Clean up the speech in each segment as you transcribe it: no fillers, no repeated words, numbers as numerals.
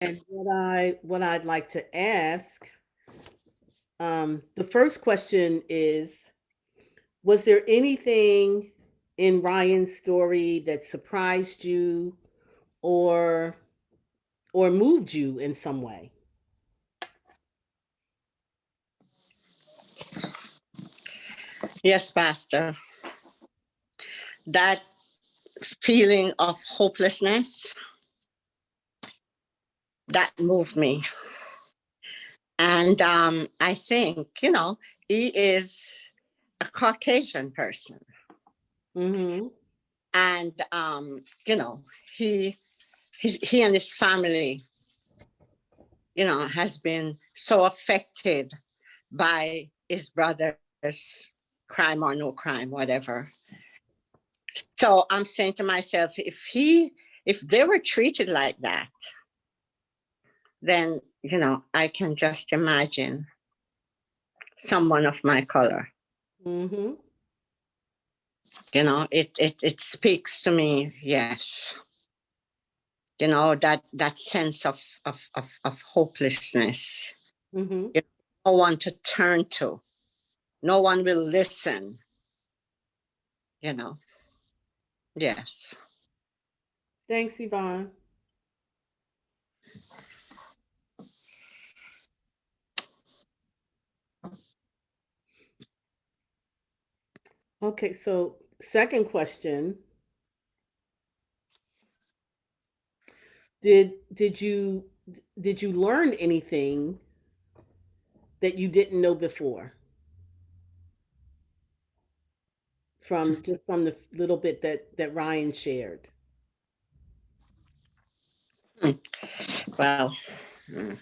And what I'd like to ask, the first question is, was there anything in Ryan's story that surprised you or moved you in some way? Yes, Pastor. That feeling of hopelessness, that moved me. And I think, he is a Caucasian person. Mm-hmm. And, he, he and his family, has been so affected by his brother's crime or no crime, whatever. So I'm saying to myself, if they were treated like that, then I can just imagine someone of my color. Mm-hmm. It speaks to me, yes. That sense of hopelessness. Mm-hmm. No one to turn to. No one will listen. You know. Yes. Thanks, Yvonne. Okay, so second question. Did you learn anything that you didn't know before from the little bit that Ryan shared? Hmm. Well, hmm.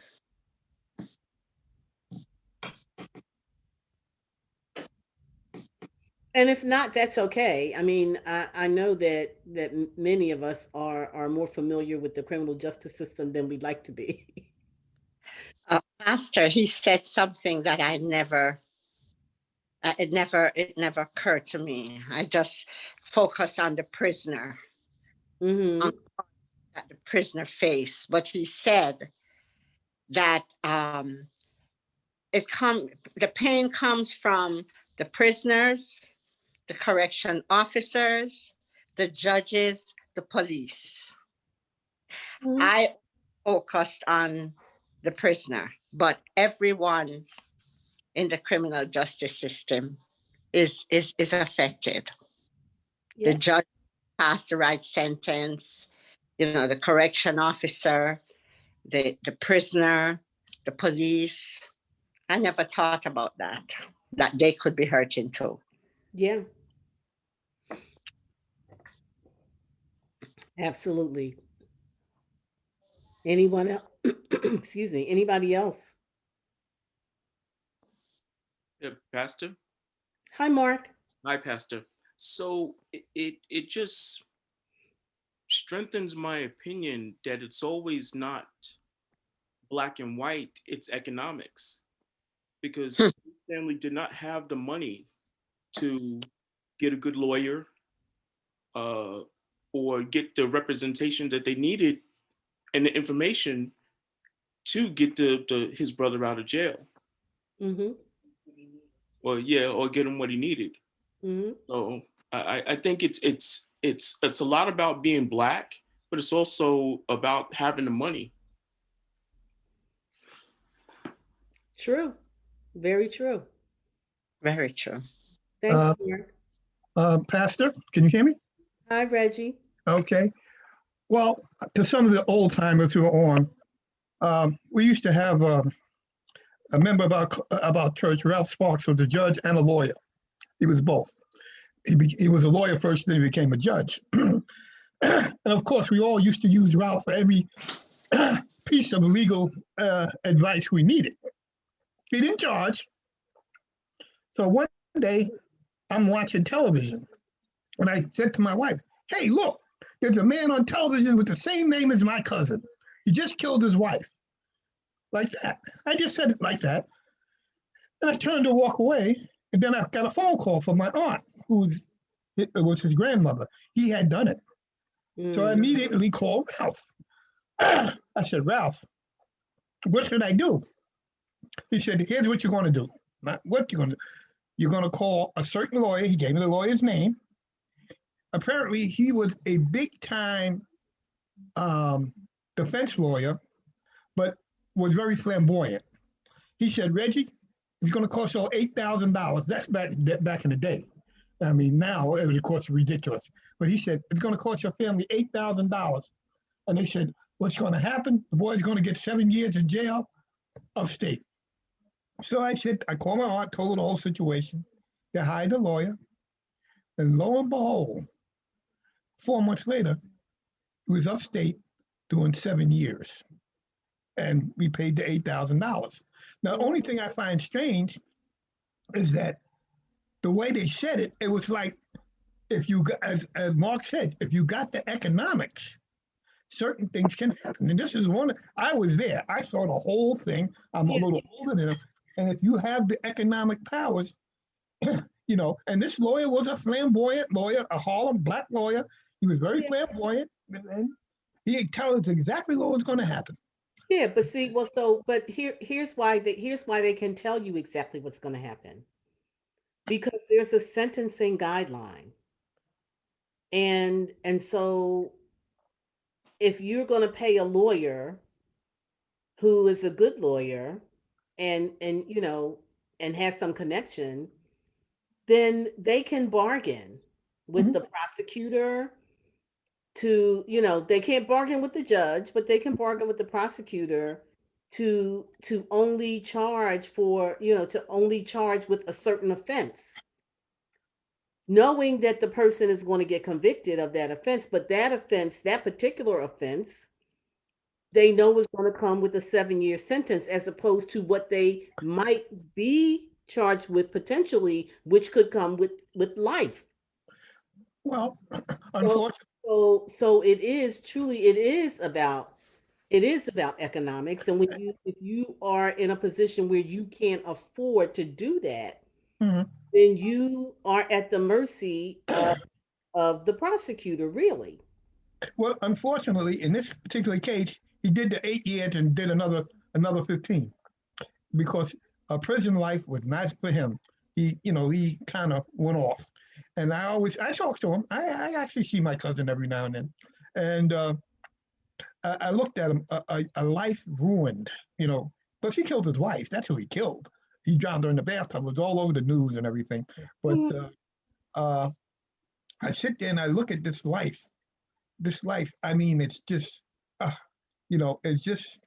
And if not, that's okay. I mean, I know that many of us are more familiar with the criminal justice system than we'd like to be. Pastor, he said something that it never occurred to me. I just focused on the prisoner, on Mm-hmm. that the prisoner faced. But he said that the pain comes from the prisoners, the correction officers, the judges, the police. Mm-hmm. I focused on the prisoner, but everyone in the criminal justice system is affected. The Yep. judge passed the right sentence, the correction officer, the prisoner, the police. I never thought about that they could be hurting too. Yeah. Absolutely. Anyone else? Excuse me. Anybody else? Yeah, Pastor. Hi, Mark. Hi, Pastor. So it just strengthens my opinion that it's always not black and white, it's economics. Because his family did not have the money to get a good lawyer, uh, or get the representation that they needed and the information to get his brother out of jail. Mm-hmm. Or yeah, or get him what he needed. Mm-hmm. So I think it's a lot about being black, but it's also about having the money. True. Very true. Very true. Thanks, Uh, Mark. Pastor, can you hear me? Hi, Reggie. Okay. Well, to some of the old timers who are on, we used to have a member of our church, Ralph Sparks, was a judge and a lawyer. He was both. He was a lawyer first, then he became a judge. And of course, we all used to use Ralph for every piece of legal advice we needed. He didn't charge. So one day, I'm watching television, and I said to my wife, "Hey, look, there's a man on television with the same name as my cousin. He just killed his wife." Like that. I just said it like that. And I turned to walk away, and then I got a phone call from my aunt, it was his grandmother. He had done it. So I Mm-hmm. immediately called Ralph. I said, Ralph, what should I do? He said, here's what you're going to do. Not what you're going to do. You're going to call a certain lawyer. He gave me the lawyer's name. Apparently, he was a big time defense lawyer, but was very flamboyant. He said, Reggie, it's going to cost you all $8,000. That's back in the day. I mean, now it would cost ridiculous. But he said, it's going to cost your family $8,000. And they said, what's going to happen? The boy's going to get 7 years in jail upstate. So I said, I called my aunt, told her the whole situation. They hired a lawyer. And lo and behold, 4 months later, he was upstate doing 7 years. And we paid the $8,000. Now, the only thing I find strange is that the way they said it, it was like, if you, as Mark said, if you got the economics, certain things can happen. And this is one, I was there. I saw the whole thing. I'm a little older than him. And if you have the economic powers, you know, and this lawyer was a flamboyant lawyer, a Harlem black lawyer. He was very flamboyant. And he told us exactly what was going to happen. Yeah, but see, well, but here's why they can tell you exactly what's going to happen. Because there's a sentencing guideline. And so if you're going to pay a lawyer who is a good lawyer and you know, and has some connection, then they can bargain with the prosecutor to, you know, they can't bargain with the judge, but they can bargain with the prosecutor to only charge for, you know, to only charge with a certain offense, knowing that the person is going to get convicted of that offense. But that offense, that particular offense, they know is going to come with a 7-year sentence, as opposed to what they might be charged with potentially, which could come with life. Well, unfortunately, So it is truly, it is about economics. And if you are in a position where you can't afford to do that, Mhm. then you are at the mercy of the prosecutor, really. Well, unfortunately, in this particular case, he did the 8 years and did another 15 because prison life was not for him. He, you know, he kind of went off. And I talk to him. I actually see my cousin every now and then. And I looked at him, a life ruined, you know, but he killed his wife. That's who he killed. He drowned her in the bathtub. It was all over the news and everything. But I sit there and I look at this life. I mean, it's just, you know, it's just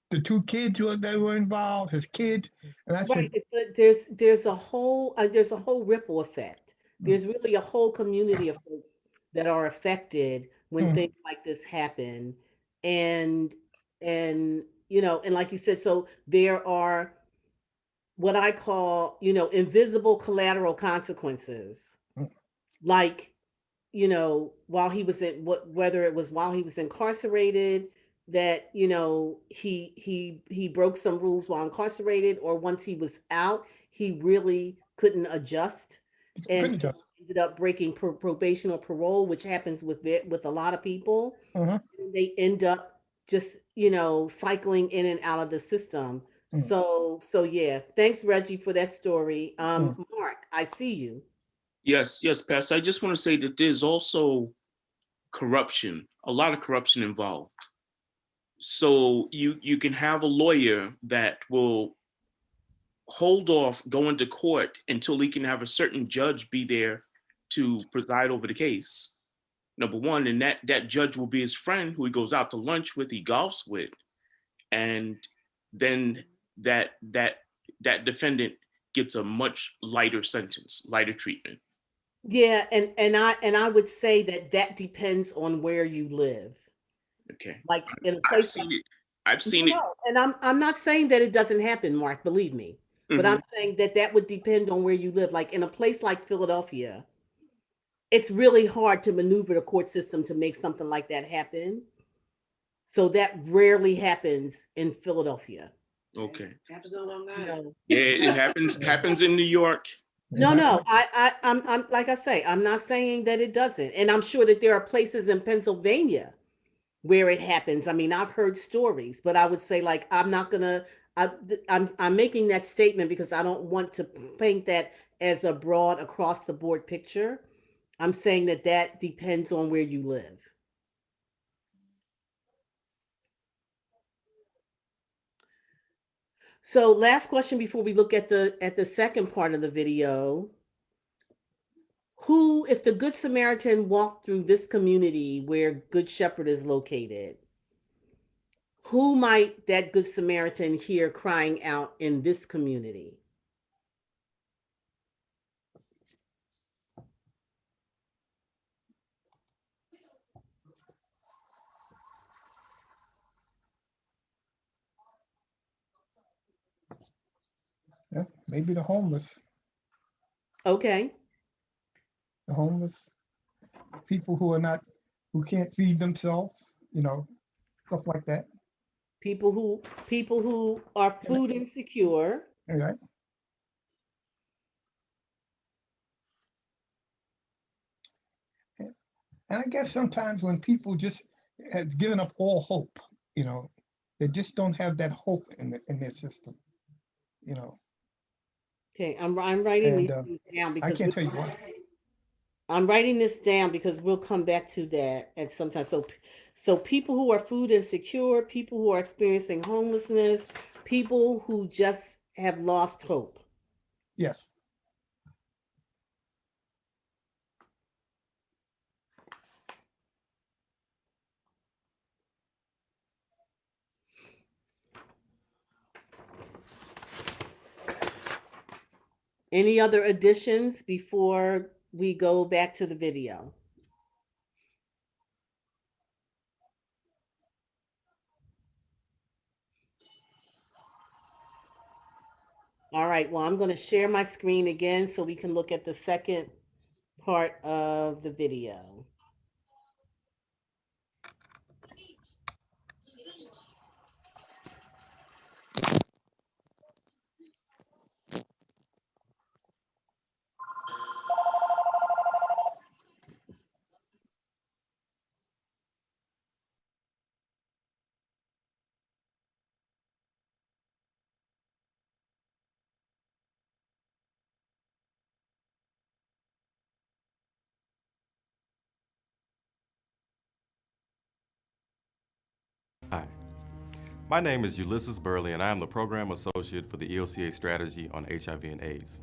the 2 kids that were involved, his kids. And I said, Right. There's a whole ripple effect. There's really a whole community of folks that are affected when things like this happen. And you know, and like you said, so there are what I call, you know, invisible collateral consequences. Like, you know, while he was whether it was while he was incarcerated, that, you know, he broke some rules while incarcerated, or once he was out, he really couldn't adjust, and so he ended up breaking probation or parole, which happens with a lot of people. They end up just, you know, cycling in and out of the system. So yeah, thanks, Reggie, for that story. Mark, I see you. Yes, yes, Pastor. I just want to say that there's also corruption, a lot of corruption involved. So you can have a lawyer that will hold off going to court until he can have a certain judge be there to preside over the case. Number one, and that judge will be his friend who he goes out to lunch with, he golfs with, and then that defendant gets a much lighter sentence, lighter treatment. Yeah, and I would say that depends on where you live. Okay. Like in a I've place seen it. I've seen it. No, and I'm not saying that it doesn't happen, Mark, believe me. But I'm saying that would depend on where you live. Like in a place like Philadelphia, it's really hard to maneuver the court system to make something like that happen. So that rarely happens in Philadelphia. Okay. Happens on Long Island. No. Yeah, it happens in New York. No. I'm like I say, I'm not saying that it doesn't. And I'm sure that there are places in Pennsylvania where it happens. I mean, I've heard stories, but I would say like I'm not gonna. I'm making that statement because I don't want to paint that as a broad across the board picture. I'm saying that that depends on where you live. So last question before we look at the second part of the video. Who, if the Good Samaritan walked through this community where Good Shepherd is located, who might that Good Samaritan hear crying out in this community? Yeah, maybe the homeless, Okay. the homeless, people who can't feed themselves, stuff like that. People who are And, food insecure. right? And I guess sometimes when people just have given up all hope, you know, they just don't have that hope in their system, you know. Okay, I'm writing And these things down I because can't tell you why. I'm writing this down because we'll come back to that at some time. So people who are food insecure, people who are experiencing homelessness, people who just have lost hope. Yes. Any other additions before we go back to the video? All right, well, I'm going to share my screen again so we can look at the second part of the video. Hi, my name is Ulysses Burley, and I am the Program Associate for the EOCA Strategy on HIV and AIDS.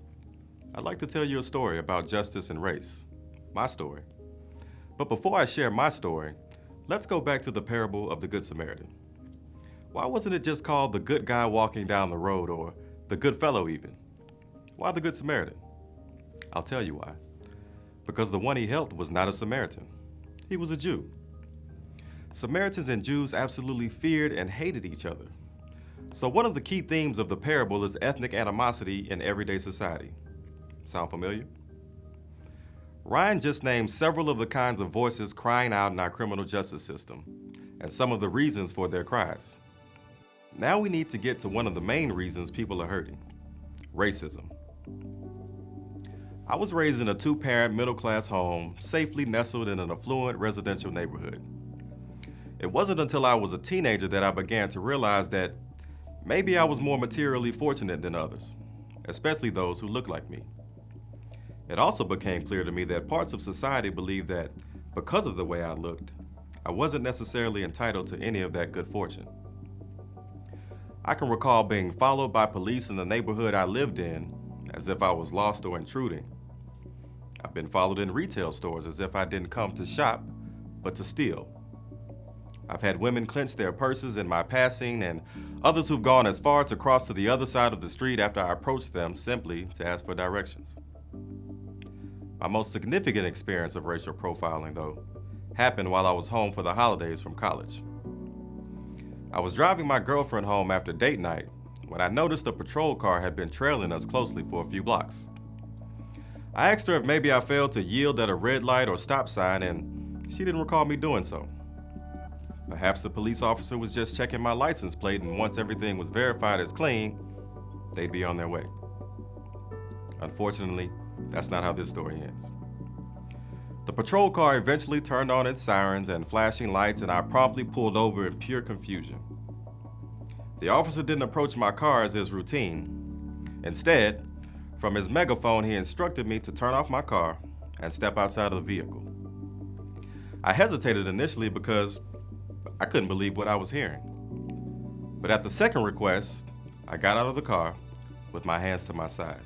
I'd like to tell you a story about justice and race, my story. But before I share my story, let's go back to the parable of the Good Samaritan. Why wasn't it just called the good guy walking down the road, or the good fellow even? Why the Good Samaritan? I'll tell you why. Because the one he helped was not a Samaritan. He was a Jew. Samaritans and Jews absolutely feared and hated each other. So one of the key themes of the parable is ethnic animosity in everyday society. Sound familiar? Ryan just named several of the kinds of voices crying out in our criminal justice system, and some of the reasons for their cries. Now we need to get to one of the main reasons people are hurting: racism. I was raised in a two-parent, middle-class home, safely nestled in an affluent residential neighborhood. It wasn't until I was a teenager that I began to realize that maybe I was more materially fortunate than others, especially those who looked like me. It also became clear to me that parts of society believed that because of the way I looked, I wasn't necessarily entitled to any of that good fortune. I can recall being followed by police in the neighborhood I lived in as if I was lost or intruding. I've been followed in retail stores as if I didn't come to shop, but to steal. I've had women clench their purses in my passing, and others who've gone as far to cross to the other side of the street after I approached them simply to ask for directions. My most significant experience of racial profiling, though, happened while I was home for the holidays from college. I was driving my girlfriend home after date night when I noticed a patrol car had been trailing us closely for a few blocks. I asked her if maybe I failed to yield at a red light or stop sign, and she didn't recall me doing so. Perhaps the police officer was just checking my license plate, and once everything was verified as clean, they'd be on their way. Unfortunately, that's not how this story ends. The patrol car eventually turned on its sirens and flashing lights, and I promptly pulled over in pure confusion. The officer didn't approach my car as is routine. Instead, from his megaphone, he instructed me to turn off my car and step outside of the vehicle. I hesitated initially because I couldn't believe what I was hearing. But at the second request, I got out of the car with my hands to my side.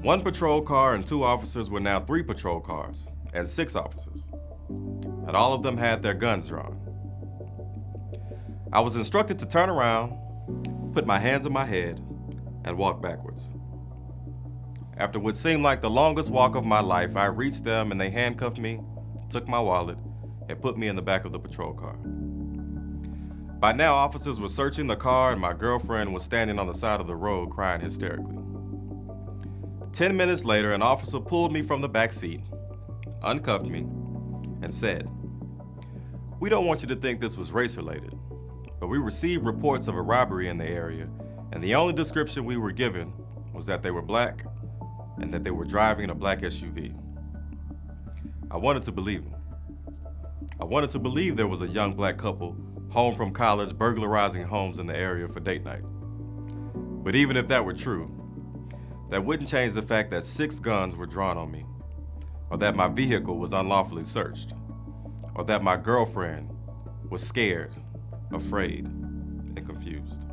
One patrol car and 2 officers were now 3 patrol cars and 6 officers, and all of them had their guns drawn. I was instructed to turn around, put my hands on my head, and walk backwards. After what seemed like the longest walk of my life, I reached them and they handcuffed me, took my wallet, and put me in the back of the patrol car. By now, officers were searching the car and my girlfriend was standing on the side of the road crying hysterically. 10 minutes later, an officer pulled me from the back seat, uncuffed me, and said, "We don't want you to think this was race-related, but we received reports of a robbery in the area, and the only description we were given was that they were black and that they were driving a black SUV." I wanted to believe him. I wanted to believe there was a young black couple home from college burglarizing homes in the area for date night. But even if that were true, that wouldn't change the fact that 6 guns were drawn on me, or that my vehicle was unlawfully searched, or that my girlfriend was scared, afraid, and confused.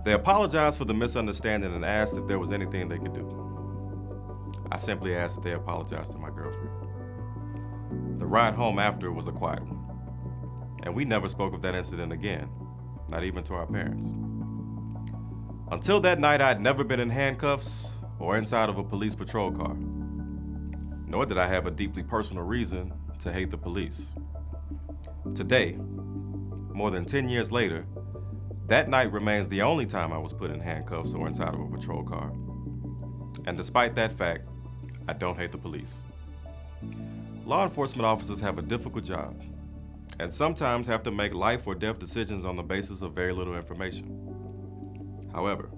They apologized for the misunderstanding and asked if there was anything they could do. I simply asked that they apologize to my girlfriend. The ride home after was a quiet one, and we never spoke of that incident again, not even to our parents. Until that night, I'd never been in handcuffs or inside of a police patrol car, nor did I have a deeply personal reason to hate the police. Today, more than 10 years later, that night remains the only time I was put in handcuffs or inside of a patrol car. And despite that fact, I don't hate the police. Law enforcement officers have a difficult job, and sometimes have to make life or death decisions on the basis of very little information. However,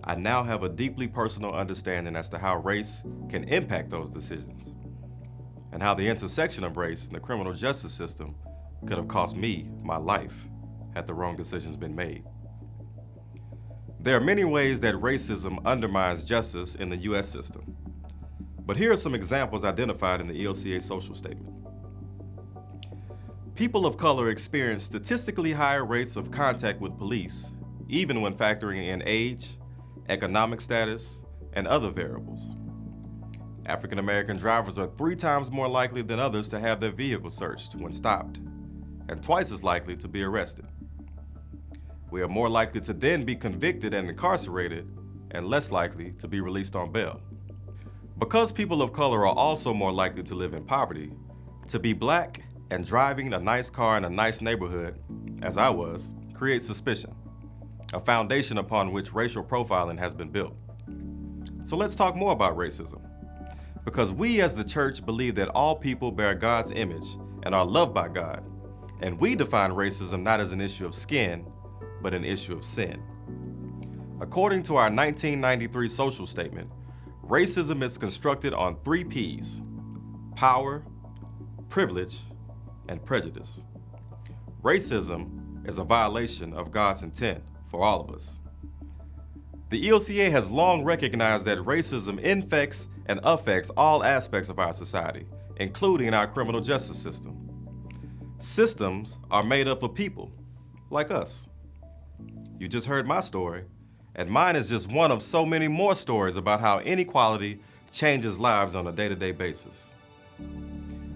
I now have a deeply personal understanding as to how race can impact those decisions, and how the intersection of race and the criminal justice system could have cost me my life had the wrong decisions been made. There are many ways that racism undermines justice in the U.S. system, but here are some examples identified in the ELCA social statement. People of color experience statistically higher rates of contact with police, even when factoring in age, economic status, and other variables. African American drivers are 3 times more likely than others to have their vehicle searched when stopped, and twice as likely to be arrested. We are more likely to then be convicted and incarcerated, and less likely to be released on bail. Because people of color are also more likely to live in poverty, to be black and driving a nice car in a nice neighborhood, as I was, creates suspicion, a foundation upon which racial profiling has been built. So let's talk more about racism. Because we as the church believe that all people bear God's image and are loved by God, and we define racism not as an issue of skin, but an issue of sin. According to our 1993 social statement, racism is constructed on 3 P's: power, privilege, and prejudice. Racism is a violation of God's intent for all of us. The ELCA has long recognized that racism infects and affects all aspects of our society, including our criminal justice system. Systems are made up of people, like us. You just heard my story, and mine is just one of so many more stories about how inequality changes lives on a day-to-day basis.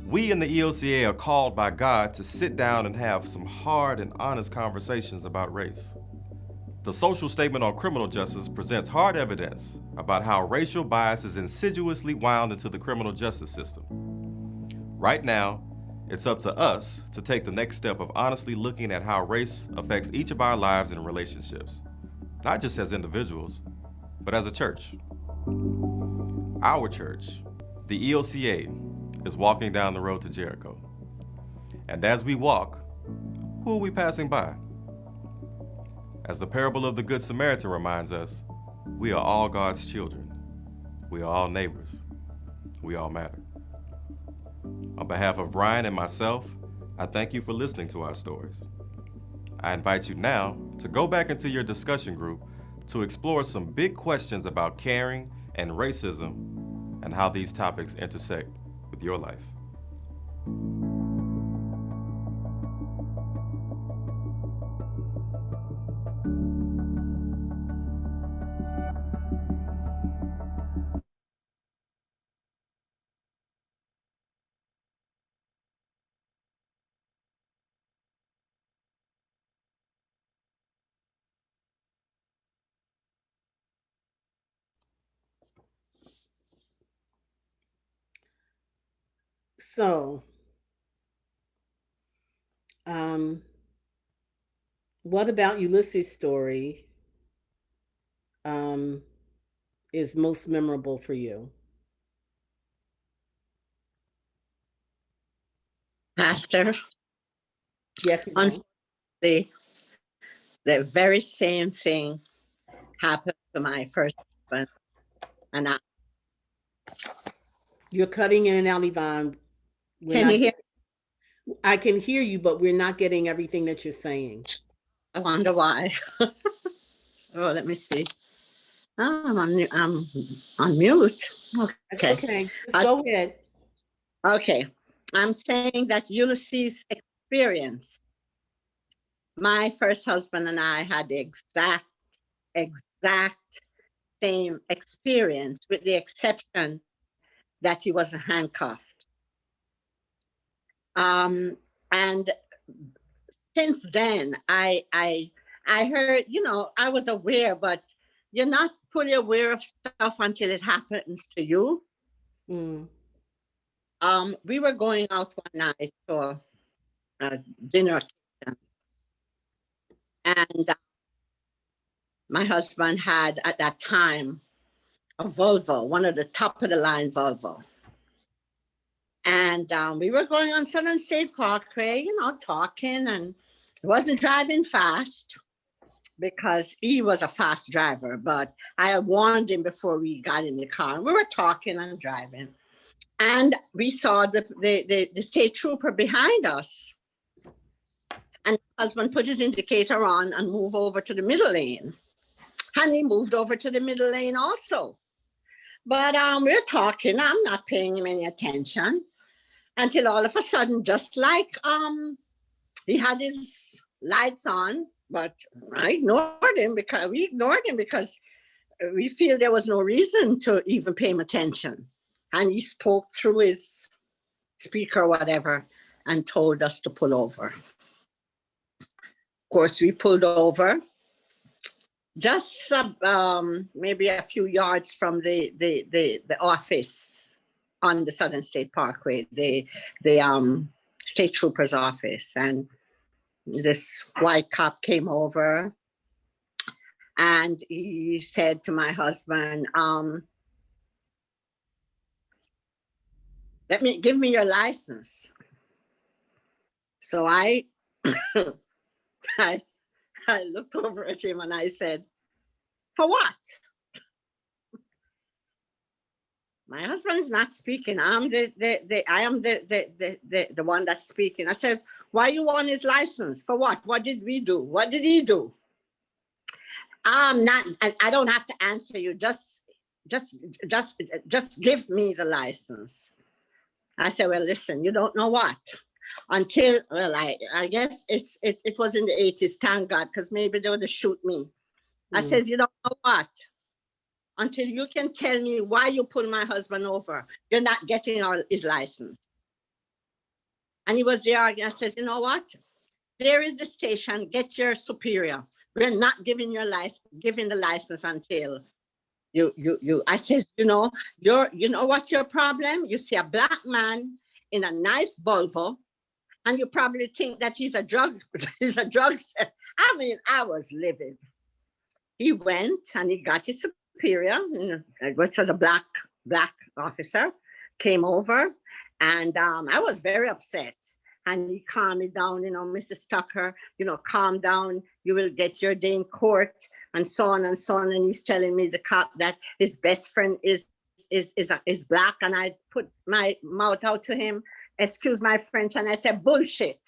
We in the ELCA are called by God to sit down and have some hard and honest conversations about race. The social statement on criminal justice presents hard evidence about how racial bias is insidiously wound into the criminal justice system. Right now, it's up to us to take the next step of honestly looking at how race affects each of our lives and relationships, not just as individuals, but as a church. Our church, the ELCA, is walking down the road to Jericho. And as we walk, who are we passing by? As the parable of the Good Samaritan reminds us, we are all God's children. We are all neighbors. we all matter. On behalf of Ryan and myself, I thank you for listening to our stories. I invite you now to go back into your discussion group to explore some big questions about caring and racism and how these topics intersect with your life. So, um, what about Ulysses' story um, is most memorable for you? Pastor, Yes, ma'am. unfortunately, the very same thing happened to my first husband. And You're cutting in and out, Yvonne. We're can not. you hear? I can hear you, but we're not getting everything that you're saying. I wonder why. Oh, let me see. Oh, I'm on mute. That's Okay. okay. Just I- go ahead. Okay. I'm saying that Ulysses' experience, my first husband and I had the exact same experience, with the exception that he wasn't handcuffed. And since then, I heard, I was aware, but you're not fully aware of stuff until it happens to you. Mm. We were going out one night for a dinner occasion, and my husband had at that time a Volvo, one of the top of the line Volvo. And we were going on Southern State Parkway, talking, and wasn't driving fast because he was a fast driver, but I warned him before we got in the car. We were talking and driving, and we saw the state trooper behind us. And my husband put his indicator on and moved over to the middle lane. And he moved over to the middle lane also. But we're talking, I'm not paying him any attention until all of a sudden, just like he had his lights on, but we ignored him because we feel there was no reason to even pay him attention. And he spoke through his speaker or whatever and told us to pull over. Of course, we pulled over just maybe a few yards from the office on the Southern State Parkway, the state trooper's office. And this white cop came over and he said to my husband, give me your license. So I looked over at him and I said, for what? My husband is not speaking. I am the one that's speaking. I says, why you want his license? For what? What did we do? What did he do? I don't have to answer you. Just give me the license. I said, well, listen, you don't know what. Until, well, I guess it was in the 80s, thank God, because maybe they would have shoot me. I says, you don't know what. Until you can tell me why you pull my husband over, you're not getting his license. And he was there arguing. I says, you know what? There is the station, get your superior. We're not giving the license until you. I says, you know what's your problem? You see a black man in a nice Volvo, and you probably think that he's a drug. I mean, I was livid. He went and he got his superior, which was a black officer, came over, and I was very upset. And he calmed me down, Mrs. Tucker, calm down, you will get your day in court, and so on and so on. And he's telling me, the cop, that his best friend is is black, and I put my mouth out to him, excuse my French, and I said, bullshit.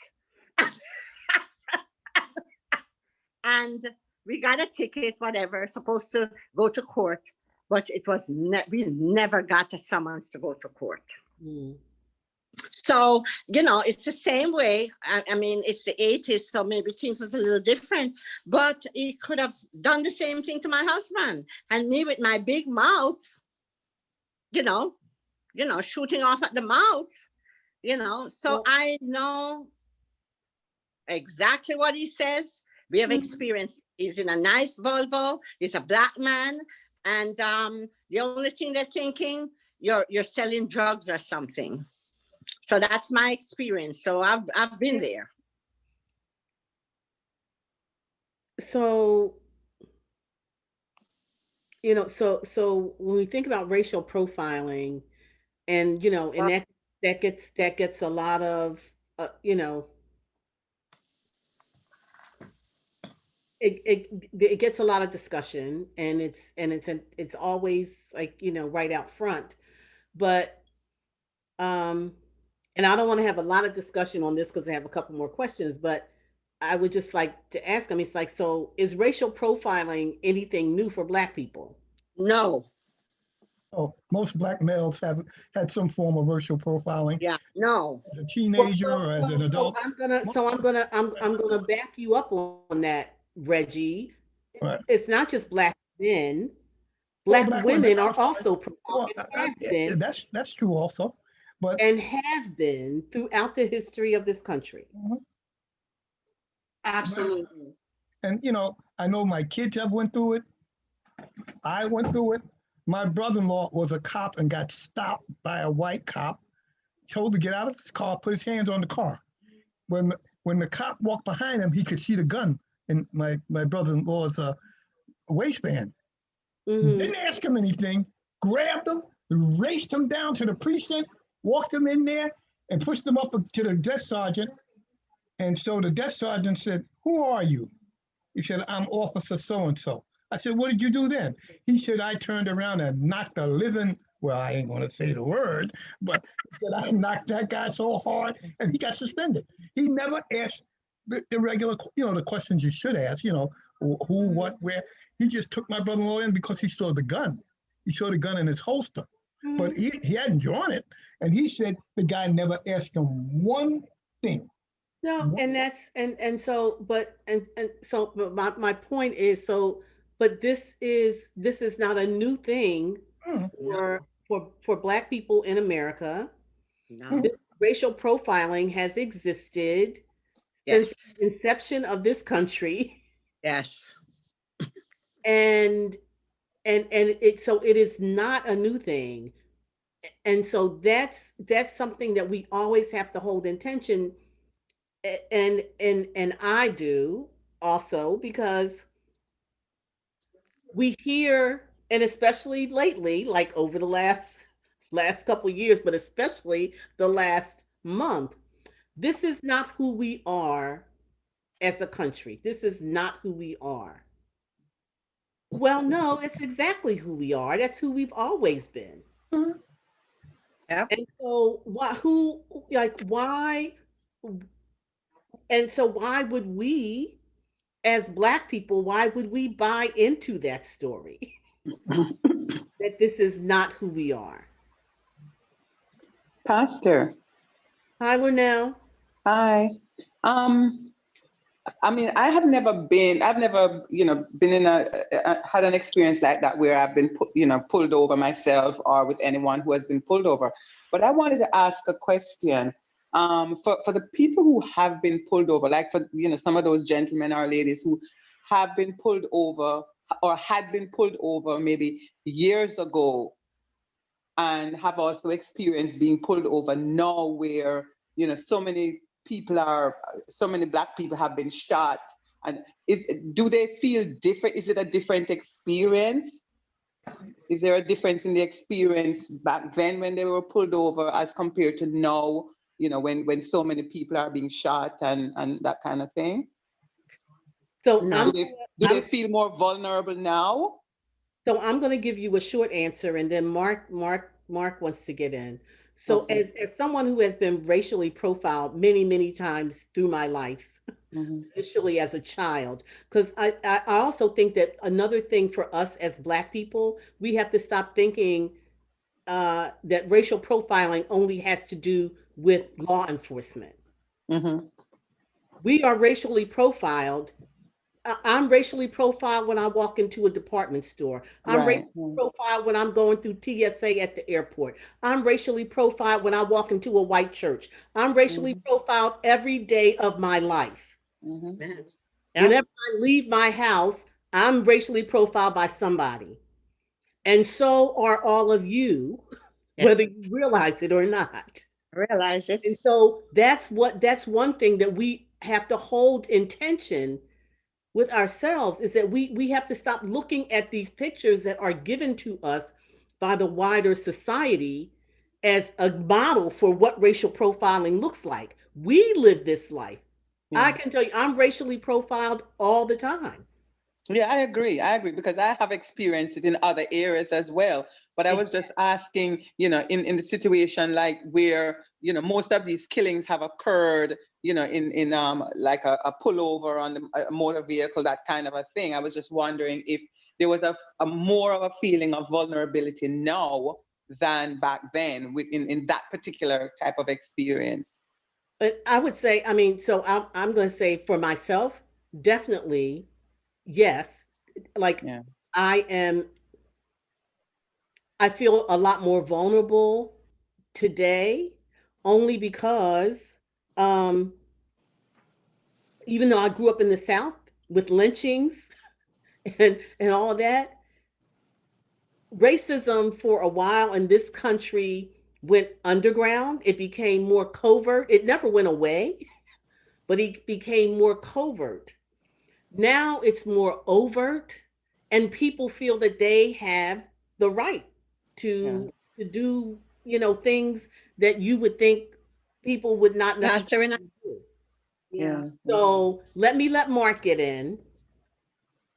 And we got a ticket, whatever, supposed to go to court, but it was we never got a summons to go to court. Mm. So, it's the same way. I mean, it's the 80s, so maybe things was a little different, but he could have done the same thing to my husband. And me with my big mouth, shooting off at the mouth, so Well- I know exactly what he says. We have Mhm. experience. He's in a nice Volvo. He's a black man. And the only thing they're thinking, you're selling drugs or something. So that's my experience. So I've been there. So, so when we think about racial profiling, and and that gets a lot of it gets a lot of discussion, and it's always like right out front, but and I don't want to have a lot of discussion on this because I have a couple more questions, but I would just like to ask them, it's like, so is racial profiling anything new for Black people? No. Oh, most black males have had some form of racial profiling Yeah. No. as a teenager or as an adult. I'm gonna back you up on that, Reggie. Right. It's not just Black men. Well, Black black women I'm are sorry. also Well, have been that's true also, but and have been throughout the history of this country. Absolutely. and I know my kids have went through it. I went through it. My brother-in-law was a cop and got stopped by a white cop, told to get out of his car, put his hands on the car. When the cop walked behind him, he could see the gun in my brother-in-law's waistband. Mhm. Didn't ask him anything, grabbed him, raced him down to the precinct, walked him in there, and pushed him up to the desk sergeant. And so the desk sergeant said, "Who are you?" He said, "I'm Officer so-and-so." I said, "What did you do then?" He said, "I turned around and knocked the living," well, I ain't gonna say the word, but he said, "I knocked that guy so hard," and he got suspended. He never asked the regular, the questions you should ask, who, what, where. He just took my brother-in-law in because he saw the gun. He saw the gun in his holster, but he hadn't drawn it. And he said the guy never asked him one thing. No, and that's so, but my point is, so, but this is not a new thing for Black people in America. No. This racial profiling has existed Yes. since the inception of this country, Yes. and it is not a new thing, and so that's something that we always have to hold in tension. And I do also, because we hear, and especially lately, like over the last couple of years, but especially the last month, this is not who we are as a country. This is not who we are. Well, no, it's exactly who we are. That's who we've always been. Yep. And so why? And so why would we, as Black people, why would we buy into that story? That this is not who we are. Pastor, Hi, Lynell. hi. I mean, I've never, been in had an experience like that where I've been, pulled over myself or with anyone who has been pulled over. But I wanted to ask a question. For the people who have been pulled over, like for, some of those gentlemen or ladies who have been pulled over or had been pulled over maybe years ago and have also experienced being pulled over now where, so many Black people have been shot. And do they feel different? Is it a different experience? Is there a difference in the experience back then when they were pulled over as compared to now, when so many people are being shot and that kind of thing? So No. Do they feel more vulnerable now? So I'm going to give you a short answer, and then Mark wants to get in. So Okay. as someone who has been racially profiled many, many times through my life, Mhm. initially as a child, because I also think that another thing for us as Black people, we have to stop thinking that racial profiling only has to do with law enforcement. Mhm. We are racially profiled. I'm racially profiled when I walk into a department store. I'm Right. racially profiled when I'm going through TSA at the airport. I'm racially profiled when I walk into a white church. I'm racially Mhm. profiled every day of my life. Mhm. Yeah. Whenever I leave my house, I'm racially profiled by somebody. And so are all of you, Yeah. whether you realize it or not. Realize it. And so that's one thing that we have to hold in tension with ourselves, is that we have to stop looking at these pictures that are given to us by the wider society as a model for what racial profiling looks like. We live this life. I Yeah. can tell you, I'm racially profiled all the time. Yeah, I agree. I agree because I have experienced it in other areas as well. But I was just asking, in the situation like where, most of these killings have occurred, in like a pullover on a motor vehicle, that kind of a thing. I was just wondering if there was a more of a feeling of vulnerability now than back then in that particular type of experience. But I would say, I mean, so I'm going to say for myself, definitely yes. Like Yeah. I am, I feel a lot more vulnerable today, only because um, even though I grew up in the South with lynchings and all of that, racism for a while in this country went underground. It became more covert. It never went away, but it became more covert. Now it's more overt, and people feel that they have the right Yeah. to do, things that you would think people would not Pastor, and necessarily do. Yeah. Yeah. So let Mark get in,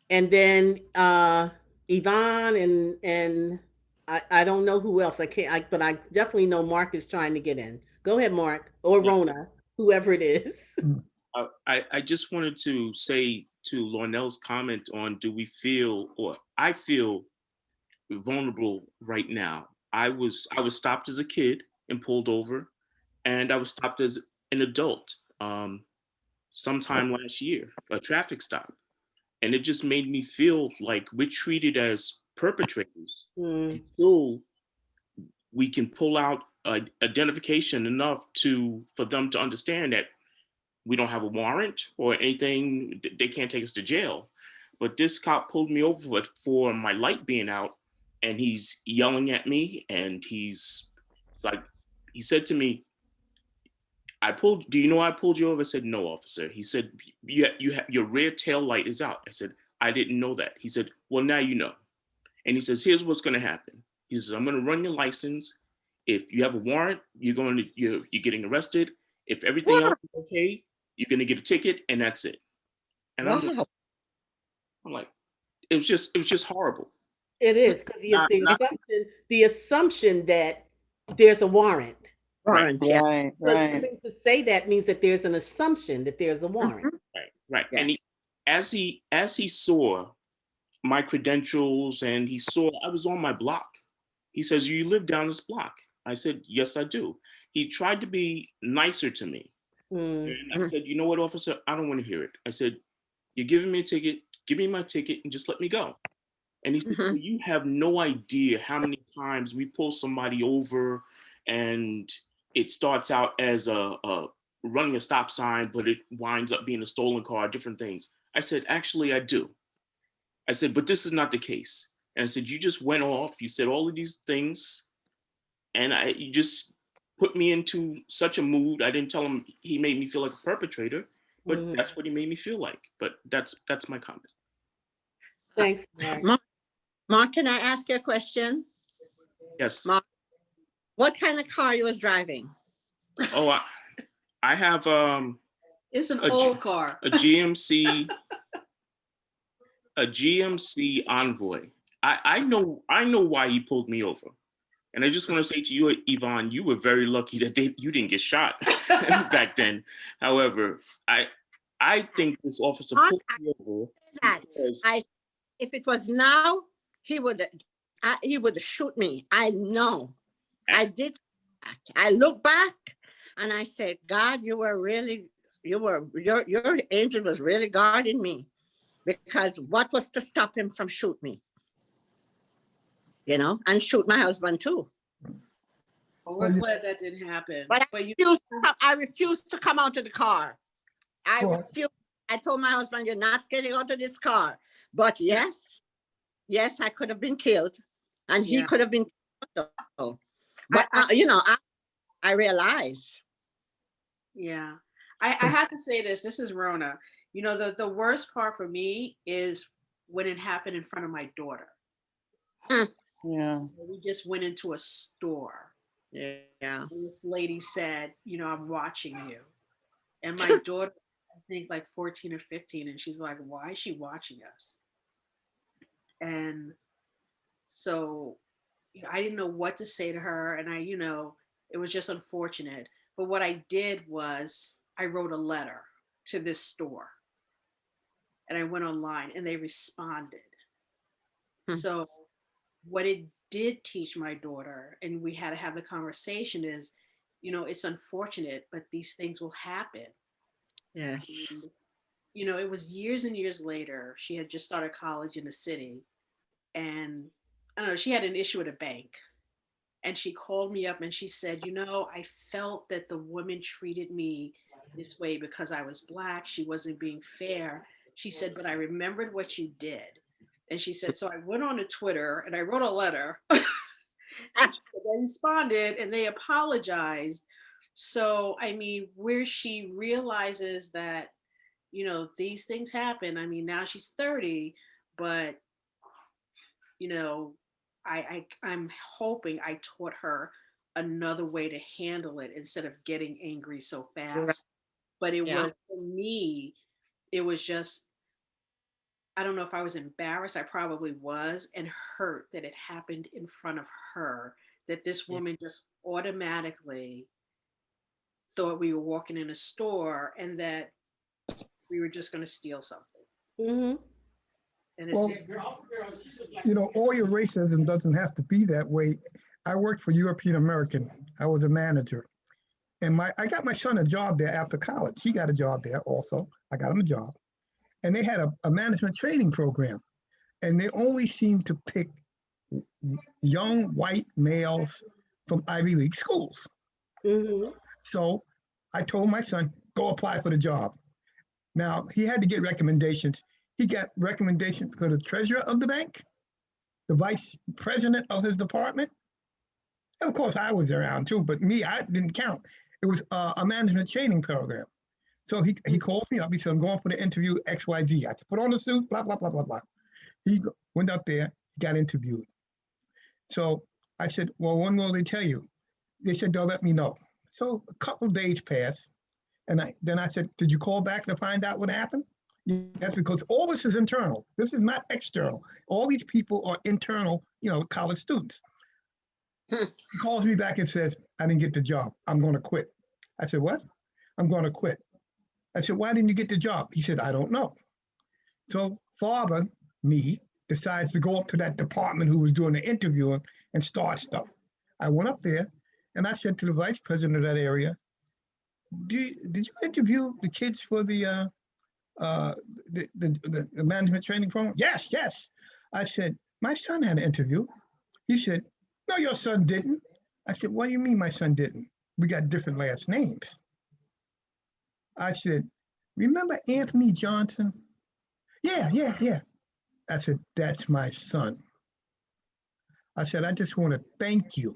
and then Yvonne and I don't know who else. I can't. But I definitely know Mark is trying to get in. Go ahead, Mark, or Yeah. Rona, whoever it is. I just wanted to say to Lornell's comment on do we feel, or I feel vulnerable right now. I was stopped as a kid and pulled over, and I was stopped as an adult sometime last year, a traffic stop. And it just made me feel like we're treated as perpetrators Mm, until we can pull out identification enough for them to understand that we don't have a warrant or anything. They can't take us to jail. But this cop pulled me over for my light being out, and he's yelling at me, and it's like, he said to me, do you know I pulled you over? I said, no, officer. He said, your rear tail light is out. I said, I didn't know that. He said, well, now you know. And he says, here's what's going to happen. He says, I'm going to run your license. If you have a warrant, you're getting arrested. If everything else is okay, you're going to get a ticket, and that's it. And wow. I'm like, it was just horrible. it is because Not, not, the assumption that there's a warrant. right, Warrant, yeah. Right. Because Right. something to say that means that there's an assumption that there's a warrant. Mhm. right. And Yes. as he saw my credentials and he saw I was on my block, he says, you live down this block. I said, yes, I do. He tried to be nicer to me. Mm, And I Mhm. said, you know what, officer, I don't want to hear it. I said, you're giving me a ticket, give me my ticket and just let me go. And he said, Mhm. well, you have no idea how many times we pull somebody over and it starts out as a running a stop sign, but it winds up being a stolen car, different things. I said, actually, I do. I said, but this is not the case. And I said, you just went off, you said all of these things, and you just put me into such a mood. I didn't tell him he made me feel like a perpetrator, but mhm. that's what he made me feel like. But that's my comment. Thanks, Mark. Mark, can I ask you a question? Yes. Mark, what kind of car you was driving? Oh, I have It's an A G- old car. a GMC Envoy. I know why he pulled me over. And I just want to say to you, Yvonne, you were very lucky that you didn't get shot back then. However, I think this officer pulled me over That because if it was now, he would shoot me. I know. I did that. I look back and I said, God, your angel was really guarding me, because what was to stop him from shooting me? And shoot my husband too. Well, we're glad that didn't happen. But I refused to come out of the car. I Well- refused. I told my husband, you're not getting out of this car. But yes, I could have been killed, and he Yeah. could have been killed. But I realize. Yeah. I have to say this. This is Rona. The worst part for me is when it happened in front of my daughter. Yeah. We just went into a store. Yeah. And this lady said, I'm watching you. And my daughter, I think like 14 or 15, and she's like, why is she watching us? And so I didn't know what to say to her. And it was just unfortunate. But what I did was I wrote a letter to this store. And I went online and they responded. So what it did teach my daughter, and we had to have the conversation, is, it's unfortunate, but these things will happen. Yes. And, it was years and years later. She had just started college in the city. And I don't know, she had an issue at a bank. And she called me up and she said, I felt that the woman treated me this way because I was Black. She wasn't being fair. She said, but I remembered what you did. And she said, so I went on to Twitter and I wrote a letter. And they responded and they apologized. So, where she realizes that, these things happen. Now she's 30, but, I'm hoping I taught her another way to handle it instead of getting angry so fast. Right. But it was, for me, it was just, I don't know if I was embarrassed. I probably was, and hurt that it happened in front of her, that this woman just automatically thought we were walking in a store and that we were just going to steal something. Mm-hmm. And it's, Well, all your racism doesn't have to be that way. I worked for European American. I was a manager. And I got my son a job there after college. He got a job there also. I got him a job. And they had a management training program. And they only seemed to pick young white males from Ivy League schools. Mm-hmm. So I told my son, go apply for the job. Now, he had to get recommendations. He got recommendations for the treasurer of the bank, the vice president of his department. And of course, I was around too, but I didn't count. It was a management training program. So he called me up. He said, I'm going for the interview XYZ. I said, put on the suit, blah, blah, blah, blah, blah. He went up there, he got interviewed. So I said, well, when will they tell you? They said, they'll let me know. So a couple of days passed. And then I said, did you call back to find out what happened? Yes, because all this is internal. This is not external. All these people are internal, college students. He calls me back and says, I didn't get the job. I'm going to quit. I said, what? I'm going to quit. I said, why didn't you get the job? He said, I don't know. So father, me, decides to go up to that department who was doing the interviewing and start stuff. I went up there and I said to the vice president of that area, did you interview the kids for the management training program? Yes. I said, my son had an interview. He said, no, your son didn't. I said, what do you mean my son didn't? We got different last names. I said, remember Anthony Johnson? Yeah. I said, that's my son. I said, I just want to thank you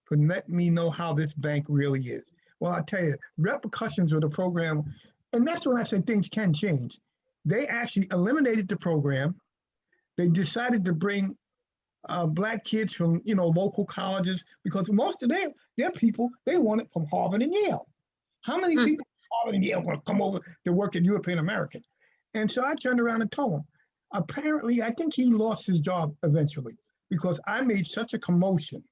for letting me know how this bank really is. Well, I'll tell you, repercussions of the program, and that's when I said things can change. They actually eliminated the program. They decided to bring Black kids from, local colleges, because most of their people, they want it from Harvard and Yale. How many people from Harvard and Yale want to come over to work at European American? And so I turned around and told them, Apparently, I think he lost his job eventually because I made such a commotion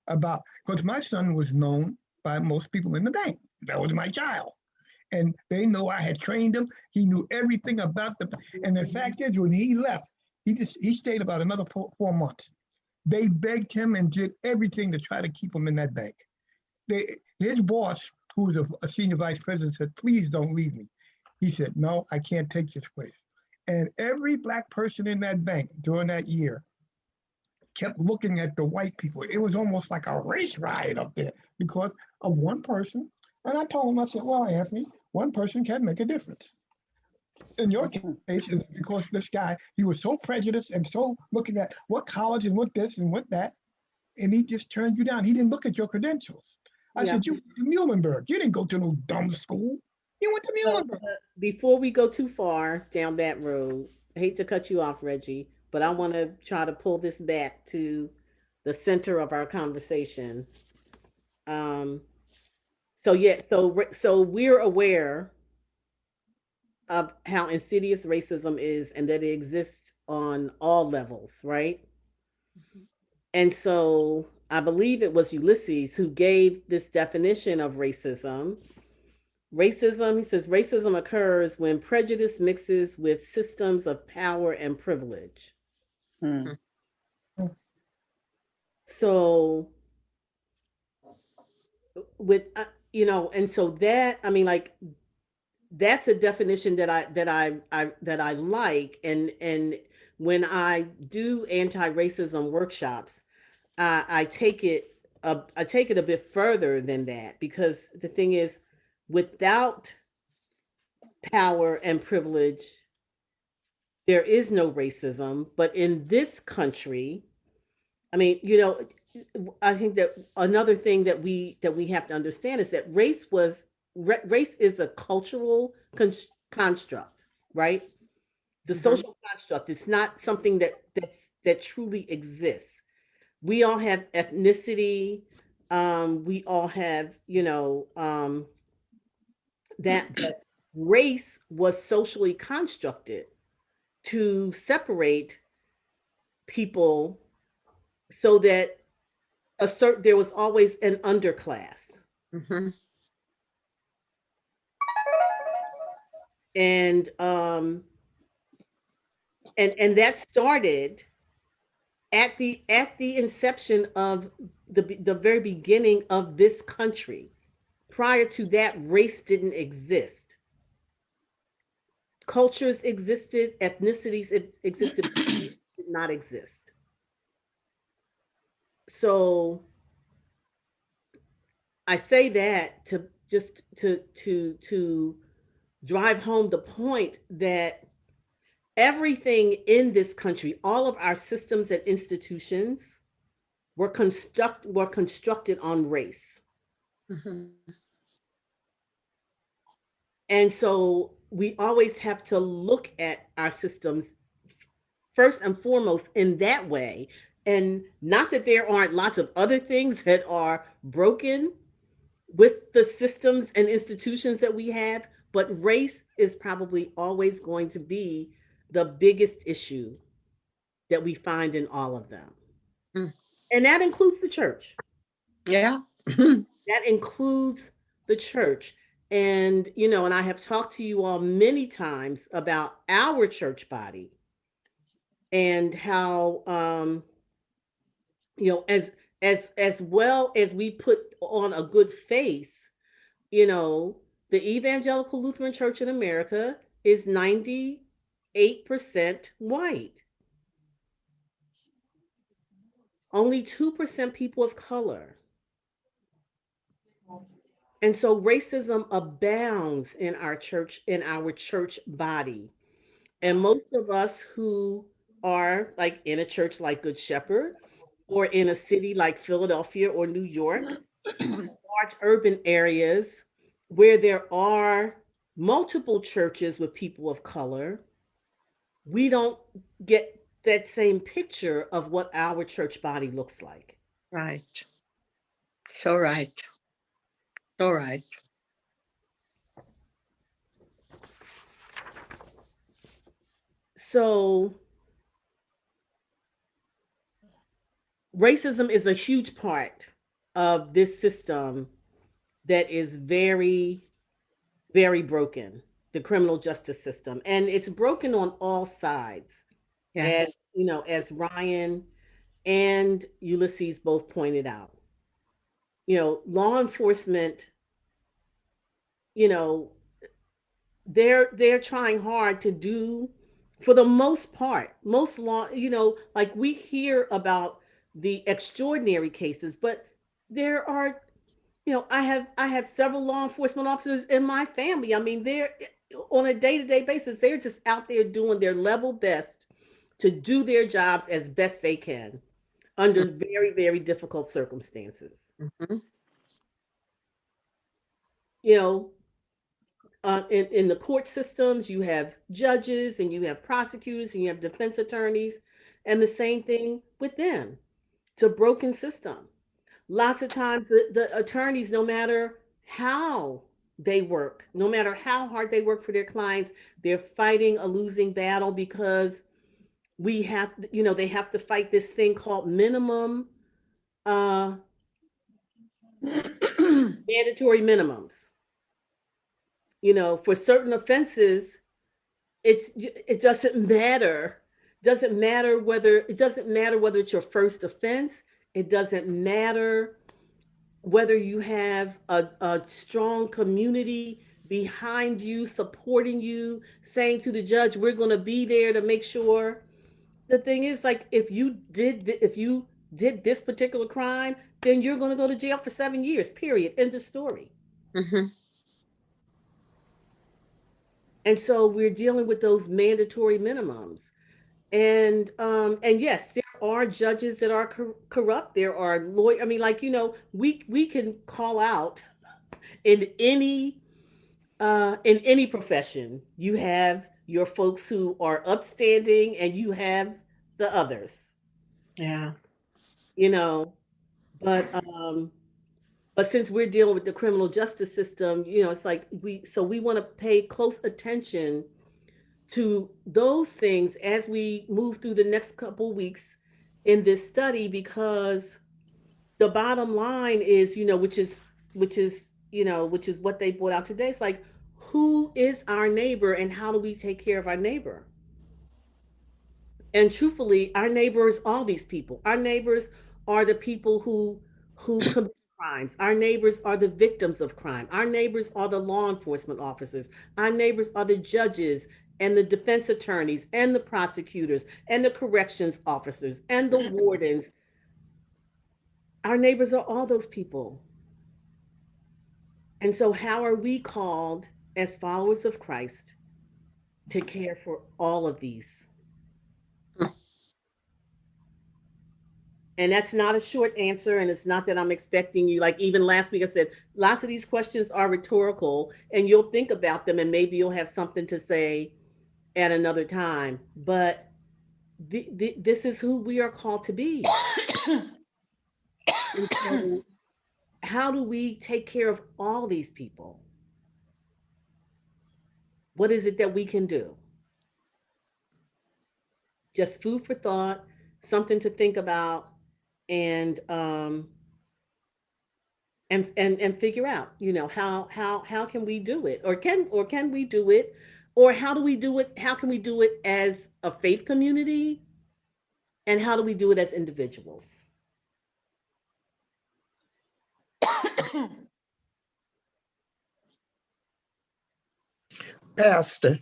about, because my son was known by most people in the bank. That was my child. And they know I had trained him. He knew everything about the, and the fact is, when he left, he stayed about another 4 months. They begged him and did everything to try to keep him in that bank. His boss, who was a senior vice president, said, please don't leave me. He said, no, I can't take this place. And every black person in that bank during that year kept looking at the white people. It was almost like a race riot up there because of one person. And I told him, I said, well, Anthony, one person can make a difference. In your case, is because this guy, he was so prejudiced and so looking at what college and what this and what that, and he just turned you down. He didn't look at your credentials. I Yeah. said, you went to Muhlenberg. You didn't go to no dumb school. You went to So, Muhlenberg. before we go too far down that road, I hate to cut you off, Reggie, but I want to try to pull this back to the center of our conversation. Um, so we're aware of how insidious racism is and that it exists on all levels, right? And so I believe it was Ulysses who gave this definition of racism. Racism, he says, racism occurs when prejudice mixes with systems of power and privilege. Hmm. So, with and so that, I mean, like, that's a definition that I like, and when I do anti-racism workshops, I take it a bit further than that, because the thing is, without power and privilege, there is no racism. But in this country, I mean, I think that another thing that we have to understand is that race is a cultural construct, right? The social construct. It's not something that truly exists. We all have ethnicity. We all have, that, but race was socially constructed to separate people so that there was always an underclass. Mhm. And and that started at the inception of the very beginning of this country. Prior to that, race didn't exist. Cultures existed, ethnicities existed, but race did not exist. So I say that to just to drive home the point that everything in this country, all of our systems and institutions were constructed on race. Mhm. And so we always have to look at our systems first and foremost in that way. And not that there aren't lots of other things that are broken with the systems and institutions that we have, but race is probably always going to be the biggest issue that we find in all of them. Mm. And that includes the church. Yeah. That includes the church. And, and I have talked to you all many times about our church body and how, as well as we put on a good face, the Evangelical Lutheran Church in America is 98% white. Only 2% people of color. And so racism abounds in our church body. And most of us who are like in a church like Good Shepherd or in a city like Philadelphia or New York, large urban areas where there are multiple churches with people of color, we don't get that same picture of what our church body looks like. Right. So right. So right. So racism is a huge part of this system that is very, very broken, the criminal justice system. And it's broken on all sides, Yeah. as you know, as Ryan and Ulysses both pointed out. You know, law enforcement, you know, they're trying hard to do, for the most part, most law, you know, like we hear about the extraordinary cases, but there are, you know, I have several law enforcement officers in my family. I mean, they're on a day-to-day basis, they're just out there doing their level best to do their jobs as best they can under very, very difficult circumstances. Mhm. You know, in the court systems, you have judges and you have prosecutors and you have defense attorneys, and the same thing with them. It's a broken system. Lots of times, the attorneys, no matter how they work, no matter how hard they work for their clients, they're fighting a losing battle because we have, you know, they have to fight this thing called minimum, uh, mandatory minimums. You know, for certain offenses, it doesn't matter whether it's your first offense. It doesn't matter whether you have a strong community behind you, supporting you, saying to the judge, we're going to be there to make sure. The thing is, like, if you did this particular crime, then you're going to go to jail for 7 years, period, end of story. Mhm. And so we're dealing with those mandatory minimums. And yes, there are judges that are corrupt. There are lawyers. I mean, like, you know, we can call out in any profession. You have your folks who are upstanding, and you have the others. Yeah. You know, but um, but since we're dealing with the criminal justice system, you know, it's like we want to pay close attention to those things as we move through the next couple weeks in this study, because the bottom line is, you know, which is what they brought out today. It's like, who is our neighbor and how do we take care of our neighbor? And truthfully, our neighbors, all these people, our neighbors are the people who commit crimes. Our neighbors are the victims of crime. Our neighbors are the law enforcement officers. Our neighbors are the judges and the defense attorneys and the prosecutors and the corrections officers and the wardens. Our neighbors are all those people. And so, how are we called as followers of Christ to care for all of these? And that's not a short answer. And it's not that I'm expecting you, like even last week, I said, lots of these questions are rhetorical and you'll think about them and maybe you'll have something to say at another time. But this is who we are called to be. And so, how do we take care of all these people? What is it that we can do? Just food for thought, something to think about, and and figure out, you know, how can we do it, or can we do it, or how do we do it? How can we do it as a faith community, and how do we do it as individuals? Pastor,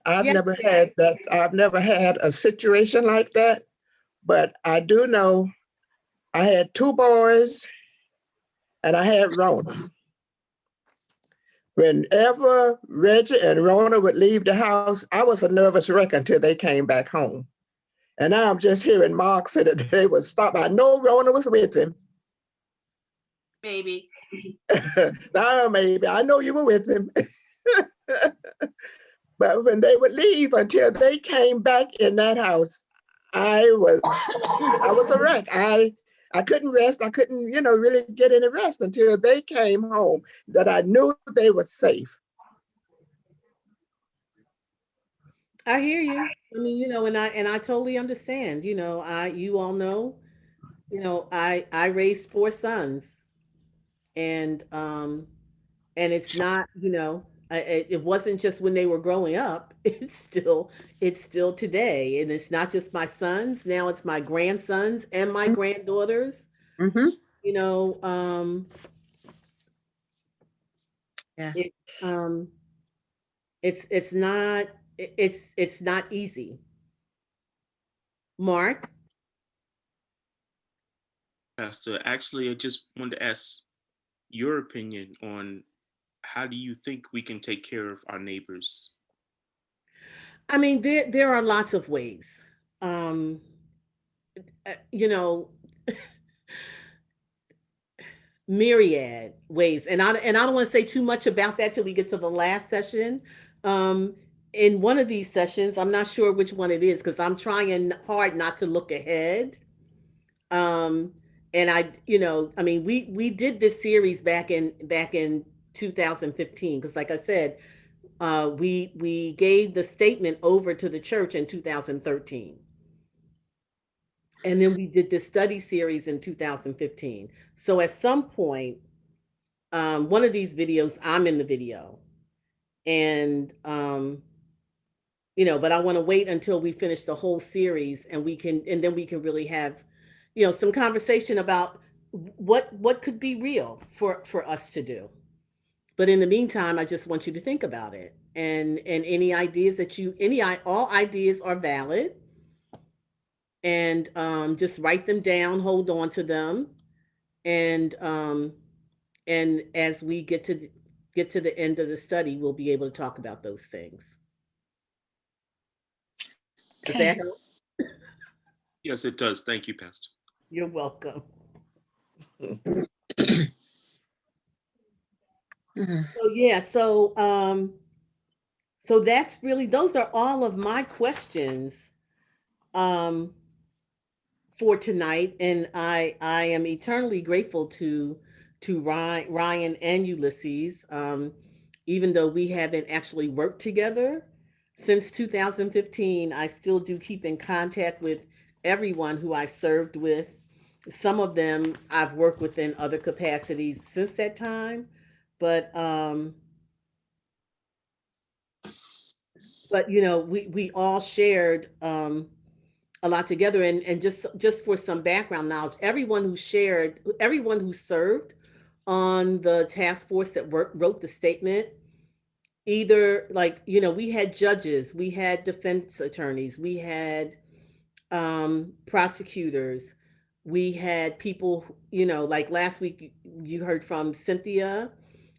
I've Yes, never had that. I've never had a situation like that, but I do know I had two boys and I had Rona. Whenever Reggie and Rona would leave the house, I was a nervous wreck until they came back home. And now I'm just hearing Mark say that they would stop. I know Rona was with him. Maybe. Now, maybe I know you were with him. But when they would leave until they came back in that house, I was a wreck. I couldn't rest. I couldn't, really get any rest until they came home, that I knew they were safe. I hear you. I mean, and I totally understand. You all know, I raised four sons, and it's not, it wasn't just when they were growing up. It's still today, and it's not just my sons. Now it's my grandsons and my granddaughters. Mm-hmm. You know, Yes. it it's not it's not easy. Mark. Pastor. Actually, I just wanted to ask your opinion on how do you think we can take care of our neighbors? I mean, there are lots of ways. Um, you know, myriad ways, and I don't want to say too much about that till we get to the last session. Um, in one of these sessions, I'm not sure which one it is because I'm trying hard not to look ahead. Um, and I mean, we did this series back in 2015 because, like I said, we gave the statement over to the church in 2013. And then we did this study series in 2015. So at some point, one of these videos, I'm in the video. And, but I want to wait until we finish the whole series and then we can really have, some conversation about what could be real for us to do. But in the meantime, I just want you to think about it. And any ideas that all ideas are valid, and just write them down, hold on to them, and as we get to the end of the study, we'll be able to talk about those things. Does Okay. that help? Yes, it does. Thank you, Pastor. You're welcome. Mhm. So yeah, so that's really, those are all of my questions um for tonight, and I am eternally grateful to Ryan and Ulysses. Even though we haven't actually worked together since 2015, I still do keep in contact with everyone who I served with. Some of them I've worked with in other capacities since that time, but we all shared a lot together, and just for some background knowledge, everyone who served on the task force that wrote the statement, either, like, we had judges, we had defense attorneys, we had prosecutors, we had people, like last week you heard from Cynthia.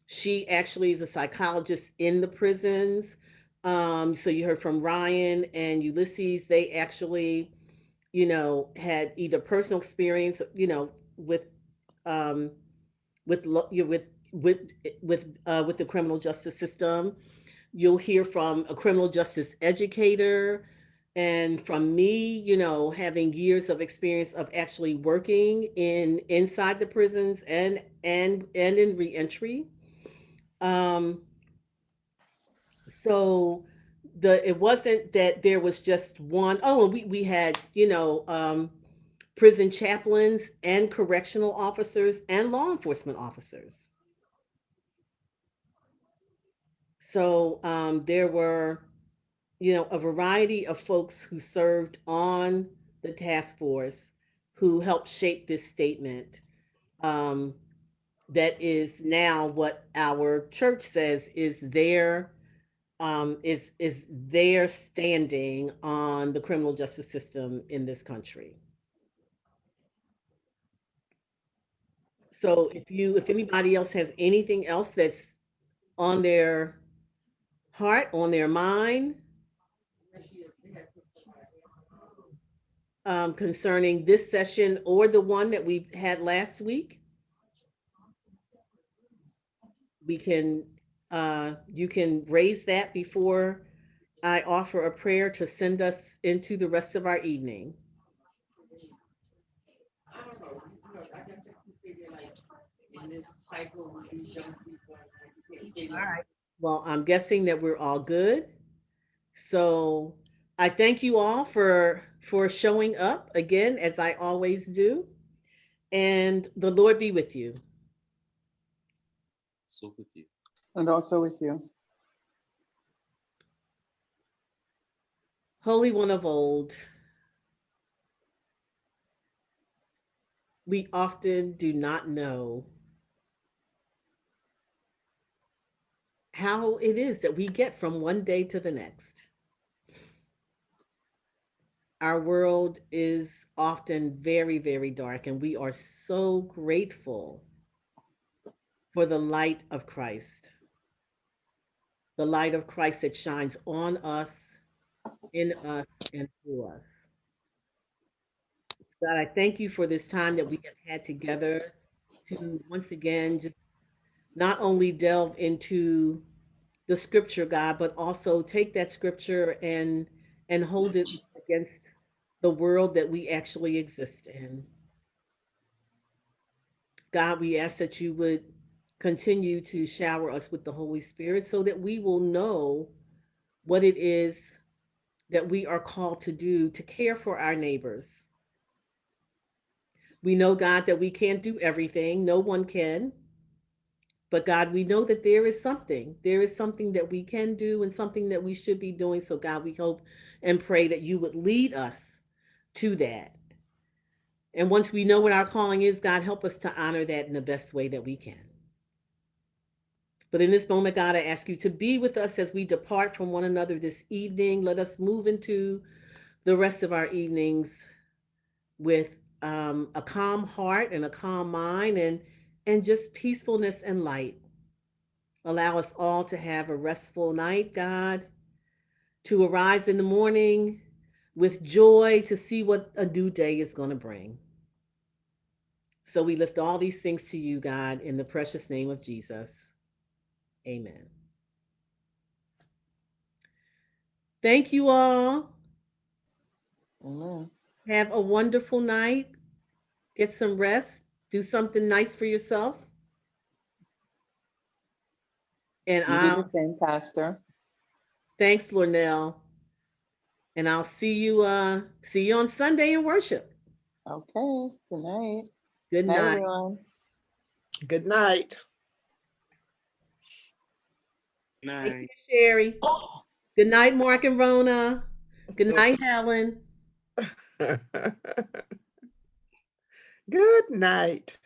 She actually is a psychologist in the prisons. So you heard from Ryan and Ulysses. They actually, had either personal experience, with um, with the criminal justice system. You'll hear from a criminal justice educator, and from me, having years of experience of actually working inside the prisons and in reentry. Um, so it wasn't that there was just one. Oh, and we had, prison chaplains and correctional officers and law enforcement officers. So there were, a variety of folks who served on the task force who helped shape this statement, um, that is now what our church says is their standing on the criminal justice system in this country. So if anybody else has anything else that's on their heart, on their mind, concerning this session or the one that we had last week, we can you can raise that before I offer a prayer to send us into the rest of our evening. All right. Well, I'm guessing that we're all good. So I thank you all for showing up again, as I always do. And the Lord be with you. So with you. And also with you. Holy One of old, we often do not know how it is that we get from one day to the next. Our world is often very, very dark, and we are so grateful for the light of Christ, the light of Christ that shines on us, in us, and through us. God, I thank you for this time that we have had together to once again just not only delve into the scripture, God, but also take that scripture and hold it against the world that we actually exist in. God, we ask that you would continue to shower us with the Holy Spirit so that we will know what it is that we are called to do to care for our neighbors. We know, God, that we can't do everything. No one can. But God, we know that there is something. There is something that we can do and something that we should be doing. So, God, we hope and pray that you would lead us to that. And once we know what our calling is, God, help us to honor that in the best way that we can. But in this moment, God, I ask you to be with us as we depart from one another this evening. Let us move into the rest of our evenings with a calm heart and a calm mind and just peacefulness and light. Allow us all to have a restful night, God, to arise in the morning with joy to see what a new day is going to bring. So we lift all these things to you, God, in the precious name of Jesus. Amen. Thank you all. Amen. Have a wonderful night. Get some rest. Do something nice for yourself. And You do the same, Pastor. thanks, Lornell. And I'll see you on Sunday in worship. Okay. Good night. Good Night, night. everyone. Good night. Thank Night. you, Sherry. Good night, Mark and Rona. Good night, Helen. Good night.